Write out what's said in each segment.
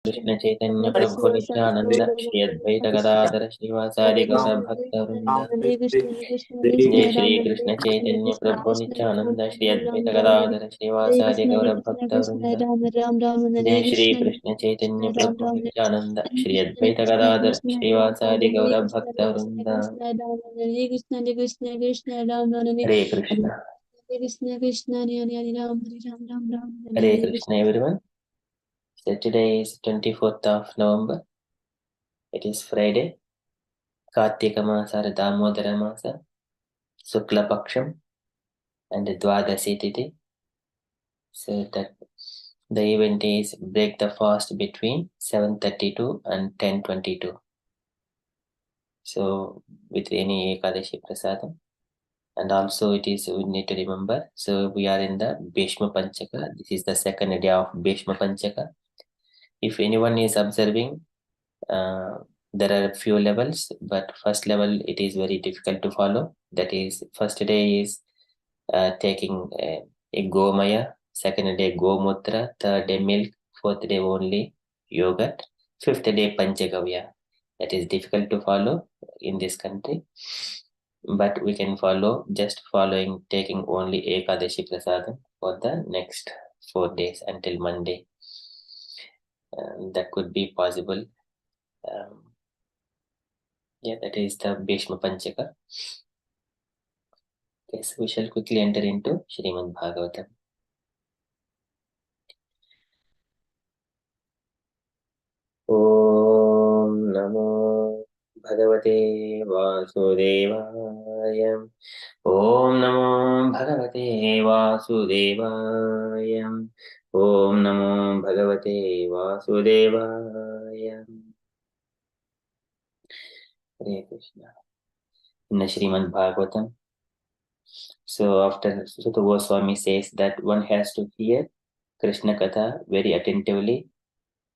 Krishna Chaitanya Prabhu Nityananda Shri Advaita Gadadhara Srivasadi Gaura Bhakta Vrinda Jai Shri Krishna Chaitanya Prabhu Nityananda Shri Advaita Gadadhara Srivasadi Gaura Bhakta Vrinda Jai Shri Krishna Chaitanya Prabhu Nityananda Shri Advaita Gadadhara Srivasadi Gaura Bhakta Vrinda Hare Krishna. Hare Krishna everyone. So today is 24th of November. It is Friday. Kartika Masa Damodara Masa. Sukla Paksham. And Dwadasi Tithi. So that the event is break the fast between 7:32 and 10:22. So with any Ekadashi Prasadam. And also it is, we need to remember, so we are in the Bhishma Panchaka. This is the second day of Bhishma Panchaka. If anyone is observing, there are a few levels, but first level it is very difficult to follow. That is, first day is taking a Gomaya, second day Gomutra, third day milk, fourth day only yogurt, fifth day Panchagavya. That is difficult to follow in this country, but we can follow just following, taking only Ekadashi Prasadam for the next 4 days until Monday. That could be possible. That is the Bhishma Panchaka. Okay, so we shall quickly enter into Srimad Bhagavatam. Om Namo Bhagavate Vasudevaya. Om Namo Bhagavate Vasudevaya. Om Namo Bhagavate Vasudevaya. Hare Krishna. In the Srimad Bhagavatam. So after Sutta Goswami says that one has to hear Krishna Katha very attentively,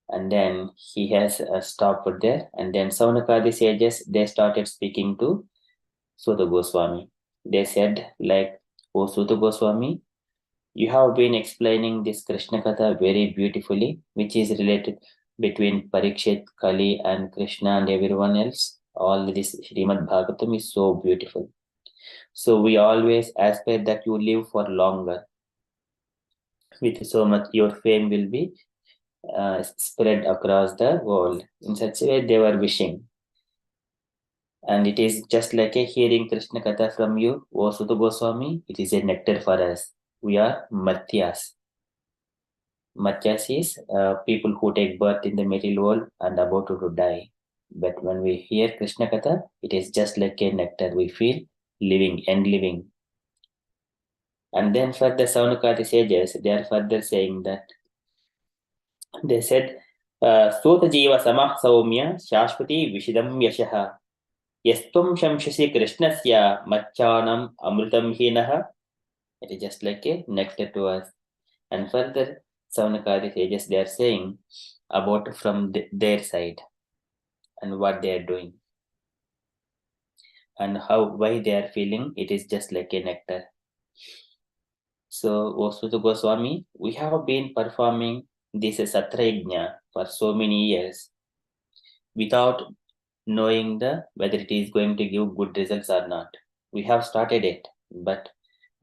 and then he has stopped there, and then Saunakadi sages, they started speaking to Sutta Goswami. They said, like, "O Sutta Goswami, you have been explaining this Krishna Katha very beautifully, which is related between Parikshit, Kali, and Krishna and everyone else. All this Srimad Bhagavatam is so beautiful. So we always aspire that you live for longer. With so much, your fame will be spread across the world." In such a way, they were wishing. And it is just like a hearing Krishna Katha from you, O Sutta Goswami. It is a nectar for us. We are Mathyas. Mathyas is people who take birth in the material world and about to die. But when we hear Krishna Katha, it is just like a nectar. We feel living and living. And then for the Saunakati sages, they are further saying that, they said, Sota Jiva Samah Saumya Shashpati Vishidam Yashaha Yastum Shamshasi Krishnasya Machanam Amrutam Hinaha. It is just like a nectar to us. And further, Saunakadi sages, they are saying about from their side and what they are doing and why they are feeling it is just like a nectar. So, O Sutta Goswami, we have been performing this Satrayajna for so many years without knowing whether it is going to give good results or not. We have started it, but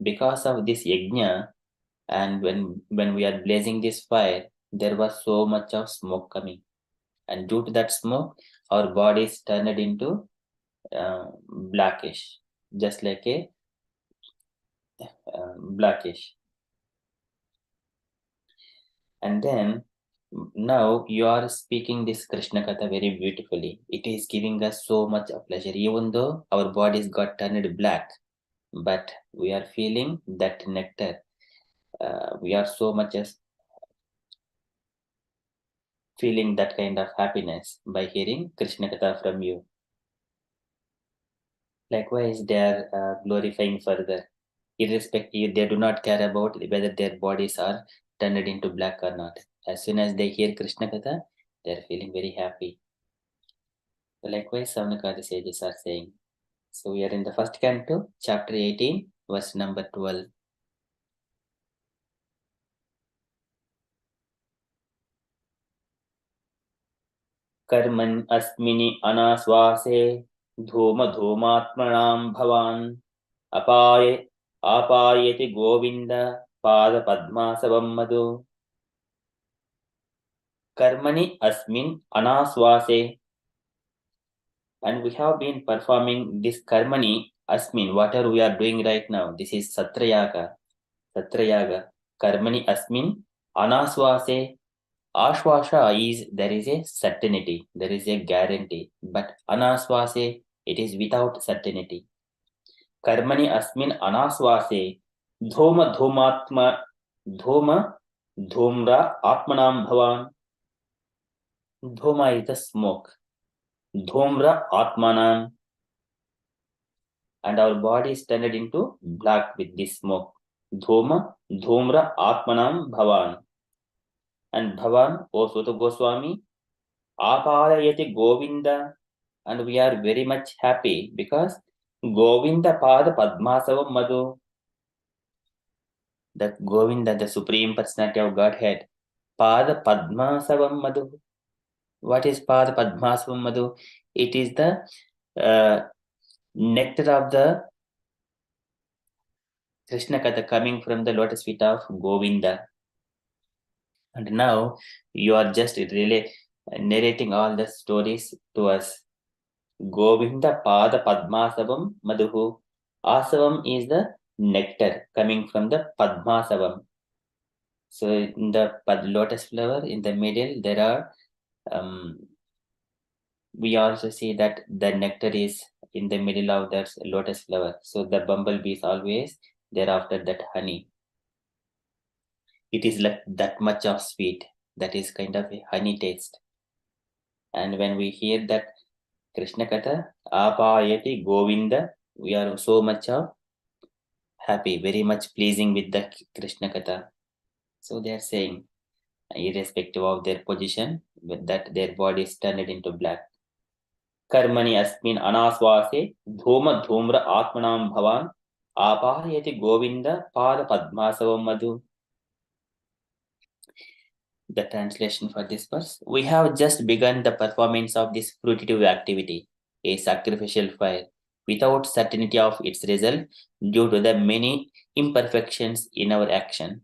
because of this yajna, and when we are blazing this fire, there was so much of smoke coming, and due to that smoke, our bodies turned into blackish, just like a blackish. And then now you are speaking this Krishna Katha very beautifully. It is giving us so much of pleasure, even though our bodies got turned black, but we are feeling that nectar. We are so much as feeling that kind of happiness by hearing Krishna Katha from you. Likewise, they are glorifying further. Irrespective, they do not care about whether their bodies are turned into black or not. As soon as they hear Krishna Katha, they are feeling very happy. Likewise, Saunakadi sages are saying. So we are in the first canto, chapter 18, verse number 12. Karman asmini anasvase dhoma bhavan apayati govinda pada padmasavam madhu. Karmani asmin anasvase. And we have been performing this karmani asmin, whatever we are doing right now. This is satrayaga. Satrayaga. Karmani asmin anasvase. Ashwasha is there is a certainty, there is a guarantee. But anasvase, it is without certainty. Karmani asmin anasvase. Dhoma dhumra atmanam bhavan. Dhoma is the smoke. Dhumra atmanam. And our body is turned into black with this smoke. Dhumra atmanam bhavan. And Bhavan, O Sutta Goswami, Aparayati Govinda, and we are very much happy because Govinda Pada Padmasavam Madhu, that Govinda, the Supreme Personality of Godhead, Pada Padmasavam Madhu. What is Pada Padmasavam Madhu? It is the nectar of the Krishna Katha coming from the lotus feet of Govinda. And now you are just really narrating all the stories to us. Govinda Pada Padmasavam Madhu. Asavam is the nectar coming from the Padmasavam. So in the lotus flower in the middle there are we also see that the nectar is in the middle of that lotus flower. So the bumblebee is always thereafter that honey. It is like that much of sweet. That is kind of a honey taste. And when we hear that Krishna Katha, Apayati Govinda, we are so much of happy, very much pleasing with the Krishna Katha. So they are saying, irrespective of their position, with that their body is turned into black. Karmani asmin anasvase dhuma dhumra atmanam bhavan apayati Govinda pada padmasavam madhu. The translation for this verse. We have just begun the performance of this fruitive activity, a sacrificial fire, without certainty of its result due to the many imperfections in our action.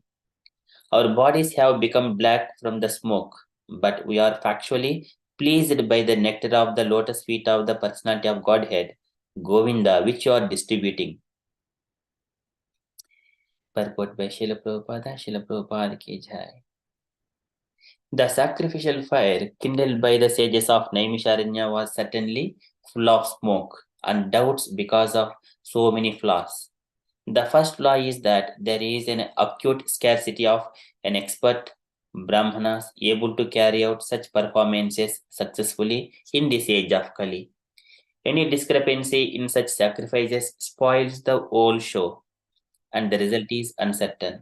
Our bodies have become black from the smoke, but we are factually pleased by the nectar of the lotus feet of the personality of Godhead, Govinda, which you are distributing. Purport by Srila Prabhupada ki jai. The sacrificial fire kindled by the sages of Naimisharanya was certainly full of smoke and doubts because of so many flaws. The first flaw is that there is an acute scarcity of an expert Brahmanas able to carry out such performances successfully in this age of Kali. Any discrepancy in such sacrifices spoils the whole show, and the result is uncertain,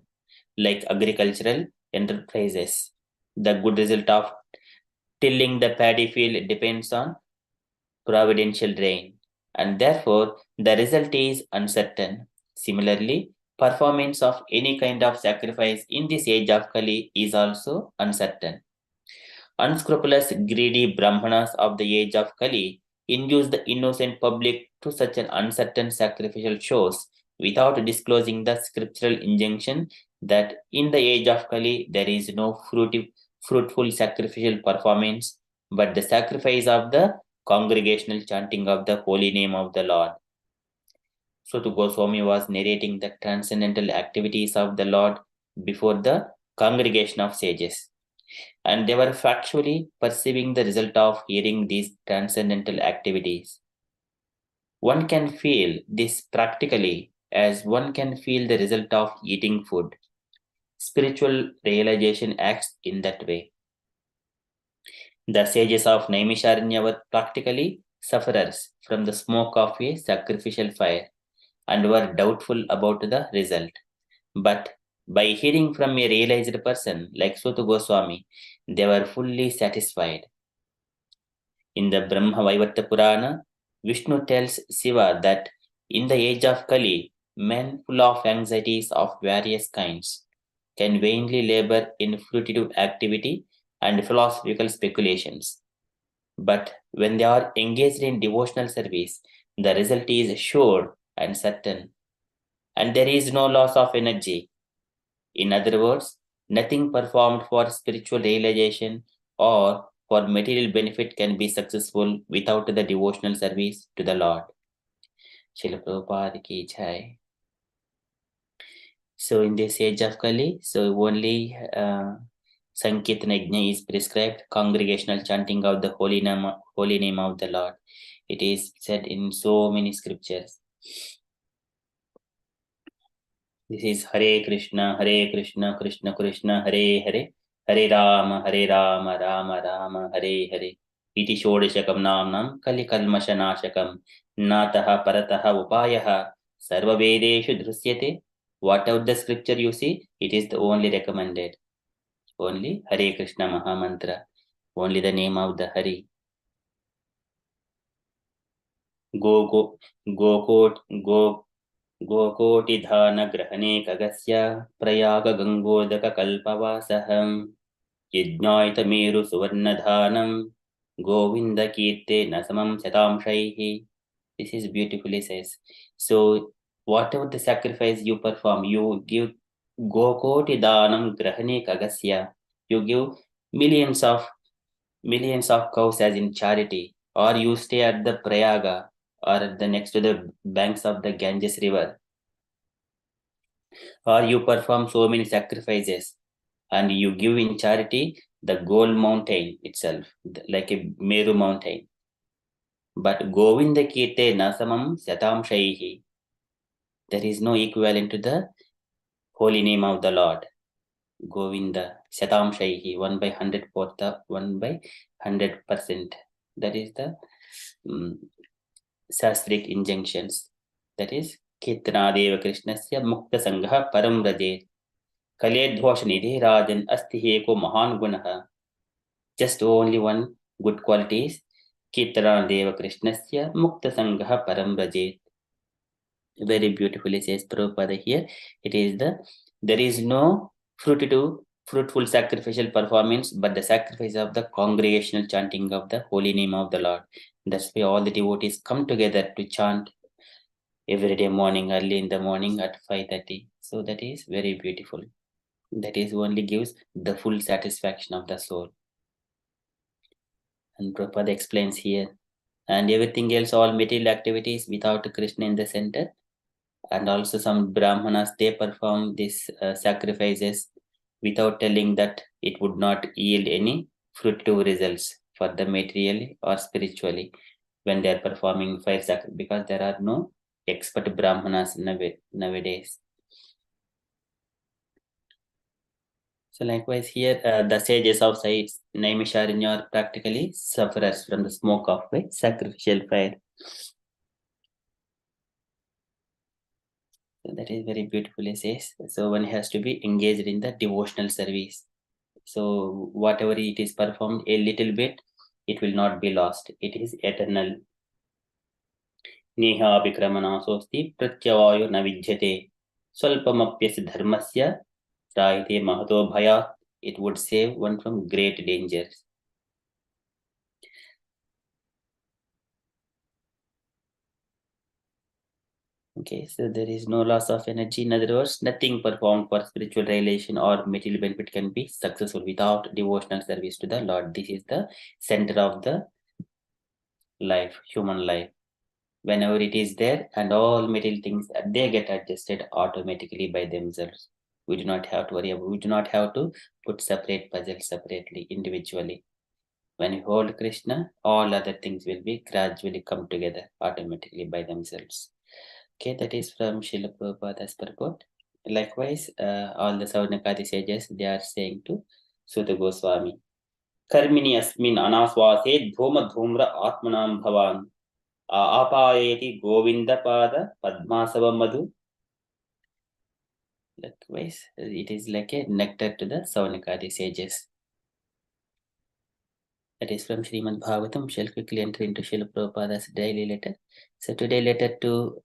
like agricultural enterprises. The good result of tilling the paddy field depends on providential rain, and therefore the result is uncertain. Similarly, performance of any kind of sacrifice in this age of Kali is also uncertain. Unscrupulous, greedy Brahmanas of the age of Kali induce the innocent public to such an uncertain sacrificial shows without disclosing the scriptural injunction that in the age of Kali there is no fruitful sacrificial performance, but the sacrifice of the congregational chanting of the holy name of the Lord. So Sutta Goswami was narrating the transcendental activities of the Lord before the congregation of sages, and they were factually perceiving the result of hearing these transcendental activities. One can feel this practically as one can feel the result of eating food. Spiritual realization acts in that way. The sages of Naimisharanya were practically sufferers from the smoke of a sacrificial fire and were doubtful about the result. But by hearing from a realized person like Sutta Goswami, they were fully satisfied. In the Brahma Vaivarta Purana, Vishnu tells Shiva that in the age of Kali, men full of anxieties of various kinds can vainly labor in fruitive activity and philosophical speculations. But when they are engaged in devotional service, the result is sure and certain, and there is no loss of energy. In other words, nothing performed for spiritual realization or for material benefit can be successful without the devotional service to the Lord. Srila Prabhupada ki jai. So in this age of Kali, so only Sankirtan Yajna is prescribed, congregational chanting of the holy name of the Lord. It is said in so many scriptures. This is Hare Krishna, Krishna Krishna, Hare Hare, Hare Rama, Rama Rama, Hare Hare. Iti Shodashakam Namnam Kali Kalmashanashakam Nataha Parataha Upayaha Sarva Vedeshu Dhrusyate. Whatever the scripture you see, it is the only recommended. Only Hare Krishna Maha Mantra. Only the name of the Hari. गोकोटिधानग्रहणे खगस्य प्रयागगङ्गोदककल्पवासः यज्ञायतमेरुसुवर्णधानं गोविन्दकीर्तेन समं शतांशैः. This is beautifully says. So whatever the sacrifice you perform, you give Gokoti Grahane Kagasya. You give millions of cows as in charity, or you stay at the Prayaga or at the next to the banks of the Ganges river, or you perform so many sacrifices and you give in charity the gold mountain itself, like a Meru mountain. But Govinda Kirte Nasamam Satam Shaihi, there is no equivalent to the holy name of the Lord. Govinda Satam Shaihi, 1/100 for the 1/100%. That is the Shastric injunctions. That is Kirtanadeva Krishnasya Mukta Sangha Param Rajet. Kaledhosh Nidhi Rajan Asti Heko Mahan Gunaha. Just only one good quality is Kirtanadeva Krishnasya Mukta Sangha Param Rajet. Very beautifully says Prabhupada here. It is there is no fruitful sacrificial performance, but the sacrifice of the congregational chanting of the holy name of the Lord. That's why all the devotees come together to chant every day morning, early in the morning at 5:30. So that is very beautiful. That is only gives the full satisfaction of the soul. And Prabhupada explains here. And everything else, all material activities without Krishna in the center. And also some Brahmanas, they perform these sacrifices without telling that it would not yield any fruitful results for the materially or spiritually when they are performing fire sacrifice, because there are no expert Brahmanas nowadays. So likewise here, the sages of Naimisharanya are practically sufferers from the smoke of a sacrificial fire. So that is very beautifully says. So one has to be engaged in the devotional service. So whatever it is performed a little bit, it will not be lost. It is eternal. Neha Vikramana Sosti Pratyavayo Navidjate Swalpamapyas Dharmasya Traite Mahato Bhayat. It would save one from great dangers. Okay, so there is no loss of energy. In other words, nothing performed for spiritual realization or material benefit can be successful without devotional service to the Lord. This is the center of the life, human life. Whenever it is there, and all material things, they get adjusted automatically by themselves. We do not have to worry about, we do not have to put separate puzzles separately, individually. When you hold Krishna, all other things will be gradually come together automatically by themselves. Okay, that is from Srila Prabhupada's purport. Likewise, all the Savanakadi sages, they are saying to Sutta Goswami, Karmini asmin anaswase dhoma dhumra atmanam bhavan apayeti govinda pada padmasava madhu. Likewise, it is like a nectar to the Savanakadi sages. That is from Srimad Bhagavatam. Shall quickly enter into Srila Prabhupada's daily letter. So today letter to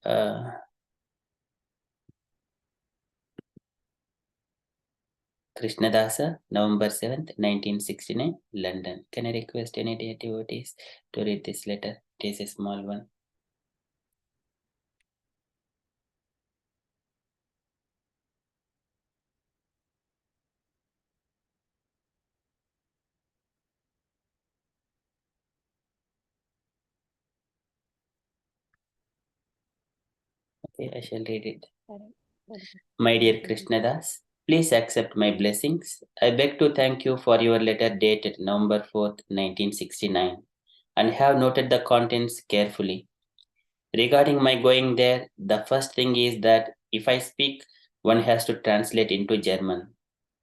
Krishnadasa, November 7th, 1969, London. Can I request any dear devotees to read this letter? It is a small one. Okay, I shall read it. My dear Krishnadas, please accept my blessings. I beg to thank you for your letter dated November 4th, 1969, and have noted the contents carefully. Regarding my going there, the first thing is that if I speak, one has to translate into German.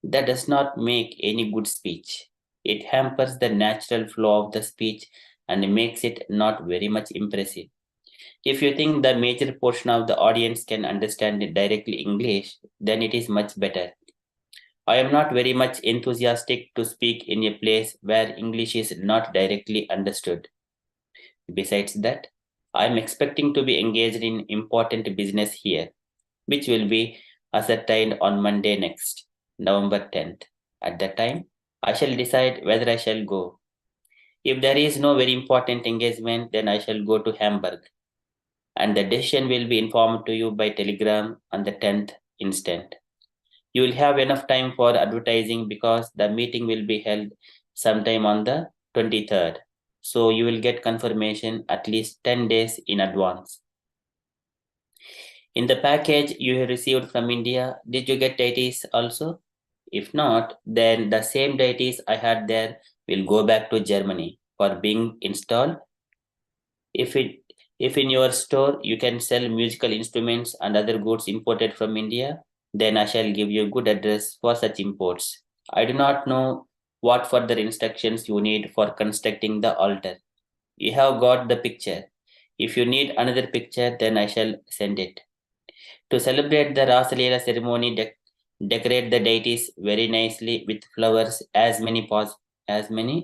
That does not make any good speech. It hampers the natural flow of the speech and makes it not very much impressive. If you think the major portion of the audience can understand it directly English, then it is much better. I am not very much enthusiastic to speak in a place where English is not directly understood. Besides that, I am expecting to be engaged in important business here, which will be ascertained on Monday next, November 10th. At that time, I shall decide whether I shall go. If there is no very important engagement, then I shall go to Hamburg, and the decision will be informed to you by telegram on the 10th instant. You will have enough time for advertising because the meeting will be held sometime on the 23rd. So you will get confirmation at least 10 days in advance. In the package you have received from India, did you get deities also? If not, then the same deities I had there will go back to Germany for being installed. If it if in your store you can sell musical instruments and other goods imported from India, then I shall give you good address for such imports. I do not know what further instructions you need for constructing the altar. You have got the picture. If you need another picture, then I shall send it. To celebrate the Rasa Leela ceremony, decorate the deities very nicely with flowers, as many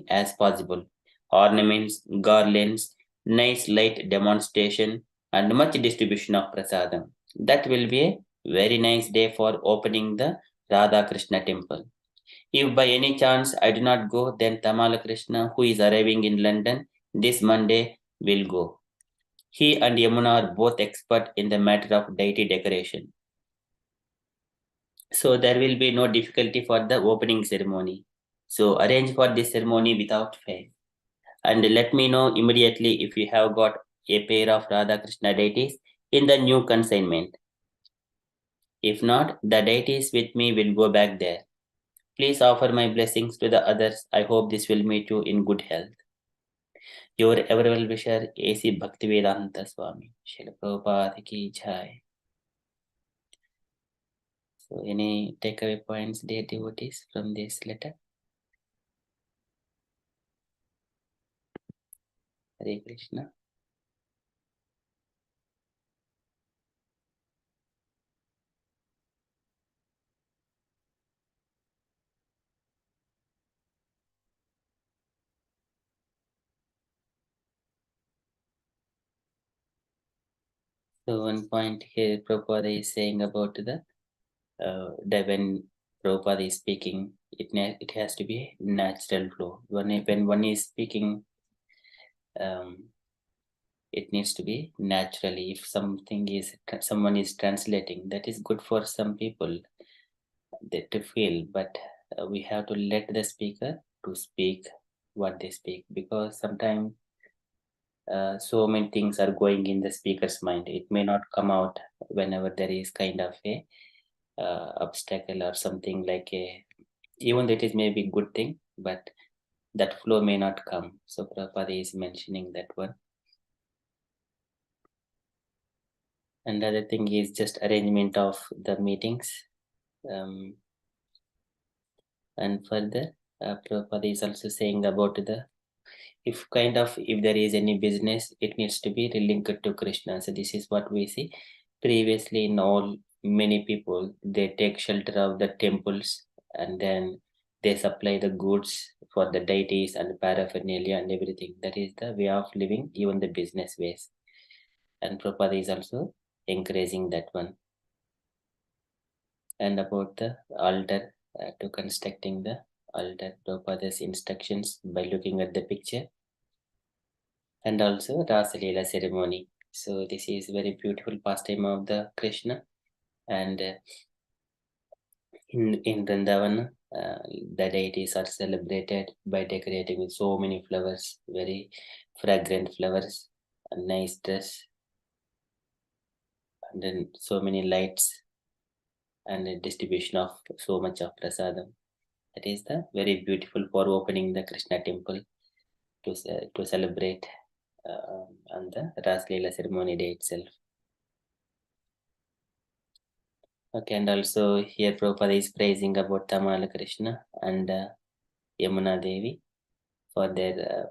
as possible, ornaments, garlands, nice light demonstration, and much distribution of prasadam. That will be a very nice day for opening the Radha Krishna temple. If by any chance I do not go, then Tamala Krishna, who is arriving in London this Monday, will go. He and Yamuna are both expert in the matter of deity decoration. So there will be no difficulty for the opening ceremony. So arrange for this ceremony without fail. And let me know immediately if you have got a pair of Radha Krishna deities in the new consignment. If not, the deities with me will go back there. Please offer my blessings to the others. I hope this will meet you in good health. Your ever well wisher, A.C. Bhaktivedanta Swami. Srila Prabhupada ki jai. So any takeaway points, dear devotees, from this letter? Hare Krishna. So one point here Prabhupada is saying about that when Prabhupada is speaking, it has to be natural flow. When one is speaking, um, it needs to be naturally. If someone is translating, that is good for some people to feel, but we have to let the speaker to speak what they speak, because sometimes so many things are going in the speaker's mind. It may not come out whenever there is kind of a obstacle or something like a, even that is maybe good thing, but that flow may not come. So Prabhupada is mentioning that one. Another thing is just arrangement of the meetings. And further, Prabhupada is also saying about if there is any business, it needs to be linked to Krishna. So this is what we see previously in all many people. They take shelter of the temples and then they supply the goods for the deities and paraphernalia and everything. That is the way of living, even the business ways. And Prabhupada is also encouraging that one. And about the altar, to constructing the altar. Prabhupada's instructions by looking at the picture, and also Rasa Leela ceremony. So this is very beautiful pastime of the Krishna, and in Vrindavan, the deities are celebrated by decorating with so many flowers, very fragrant flowers, a nice dress, and then so many lights, and a distribution of so much of prasadam. That is the very beautiful for opening the Krishna temple to celebrate on the Ras Leela ceremony day itself. Okay, and also here Prabhupada is praising about Tamala Krishna and Yamuna Devi for their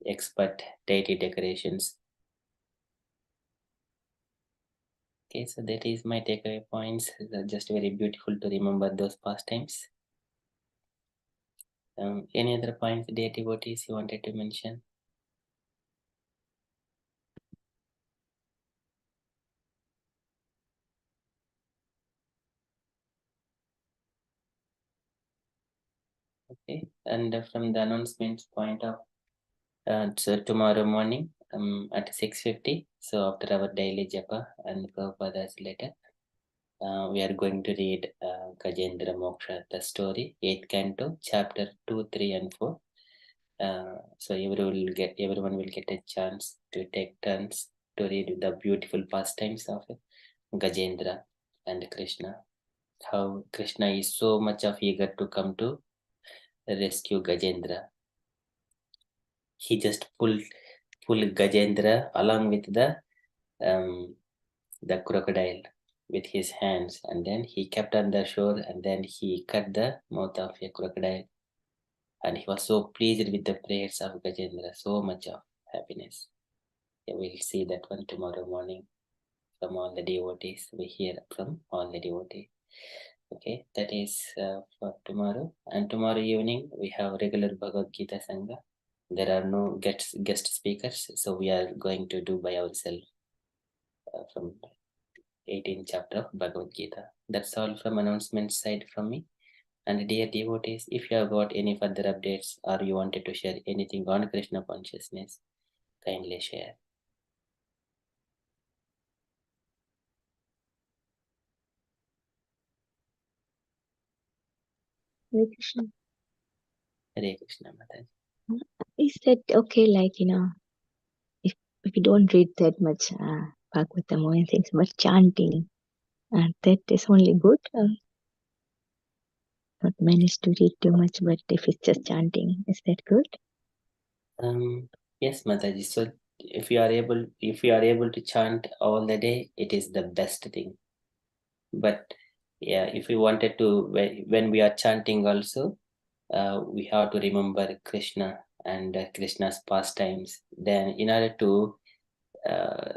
expert deity decorations. Okay, so that is my takeaway points. Just very beautiful to remember those pastimes. Any other points, dear devotees, you wanted to mention? Okay, and from the announcements point of so tomorrow morning at 6:50, so after our daily japa and Prabhupada's letter, we are going to read Gajendra Moksha, the story, 8th canto, chapter 2, 3, and 4. So everyone will get a chance to take turns to read the beautiful pastimes of Gajendra and Krishna. How Krishna is so much of eager to come to rescue Gajendra. He just pulled Gajendra along with the crocodile with his hands, and then he kept on the shore, and then he cut the mouth of a crocodile, and he was so pleased with the prayers of Gajendra, so much of happiness. We'll see that one tomorrow morning from all the devotees. We hear from all the devotees. Okay, that is for tomorrow. And tomorrow evening we have regular Bhagavad Gita Sangha. There are no guest speakers, so we are going to do by ourselves from 18th chapter of Bhagavad Gita. That's all from announcement side from me. And dear devotees, if you have got any further updates or you wanted to share anything on Krishna consciousness, kindly share. Hare Krishna. Hare Krishna, Mataji. Is that okay? Like, if you don't read that much Bhagavatam or anything, but chanting, that is only good. Not managed to read too much, but if it's just chanting, is that good? Yes, Mataji. So if you are able to chant all the day, it is the best thing. But yeah, if we wanted to, when we are chanting also, we have to remember Krishna and Krishna's pastimes. Then in order to uh,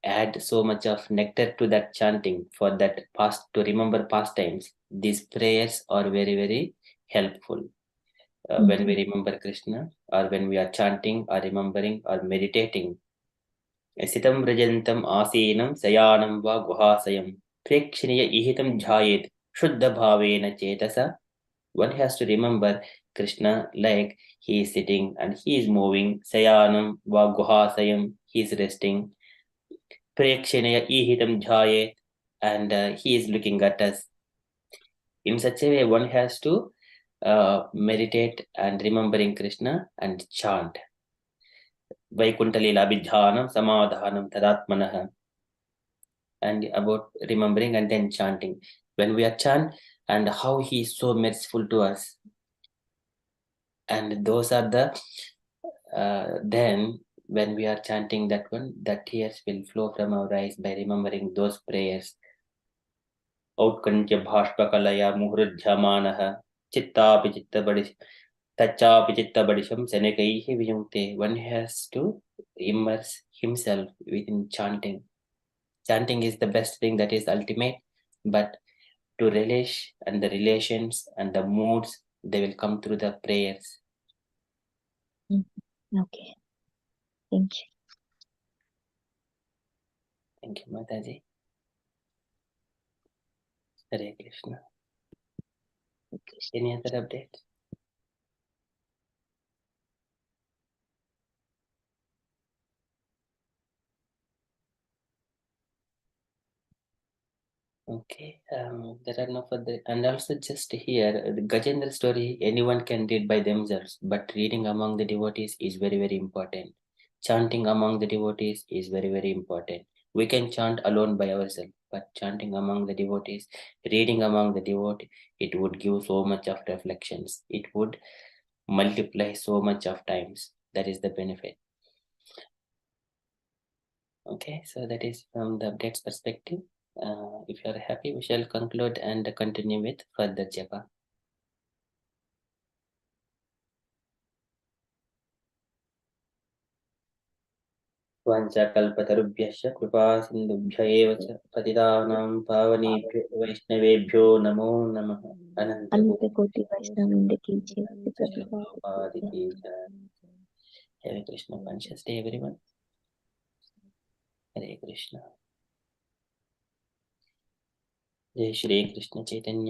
add so much of nectar to that chanting for that past to remember pastimes, these prayers are very, very helpful. When we remember Krishna, or when we are chanting or remembering or meditating. Sitam rajantam asenam sayanam va guhasayam prekshaniya ihitam jhayet shuddha bhavena chetasa. One has to remember Krishna like he is sitting and he is moving. Sayanam va guhasayam, he is resting. Prekshaniya ihitam jhayet, and he is looking at us. In such a way, one has to meditate and remembering Krishna and chant. Vaikuntalilabhidhanam samadhanam tadatmanah, and about remembering and then chanting. When we are chant and how he is so merciful to us, and those are the then when we are chanting that one, the tears will flow from our eyes by remembering those prayers. Outkancha bhashpakalaya muhurjhamanah chittapi chittabadi tachapi chittabadisham senekaihi vijungte. One has to immerse himself within chanting. Chanting is the best thing, that is ultimate, but to relish and the relations and the moods, they will come through the prayers. Okay. Thank you. Thank you, Mataji. Hare Krishna. Krishna. Any other update? Okay, there are no further, and also just here, the Gajendra story, anyone can read by themselves, but reading among the devotees is very, very important. Chanting among the devotees is very, very important. We can chant alone by ourselves, but chanting among the devotees, reading among the devotees, it would give so much of reflections. It would multiply so much of times. That is the benefit. Okay, so that is from the updates perspective. If you are happy, we shall conclude and continue with further japa. वाञ्छाकल्पतरुभ्यश्च कृपा सिन्धुभ्य एव च पतितानां पावनेभ्यो वैष्णवेभ्यो नमो नमः अनंत अनन्तकोटि कोटि वैष्णववृंद की जय, श्री प्रभुपाद की प्रभुपादिकी जय। जय। Hare Krishna conscious day everyone. Hare Krishna. जय श्री कृष्ण चैतन्य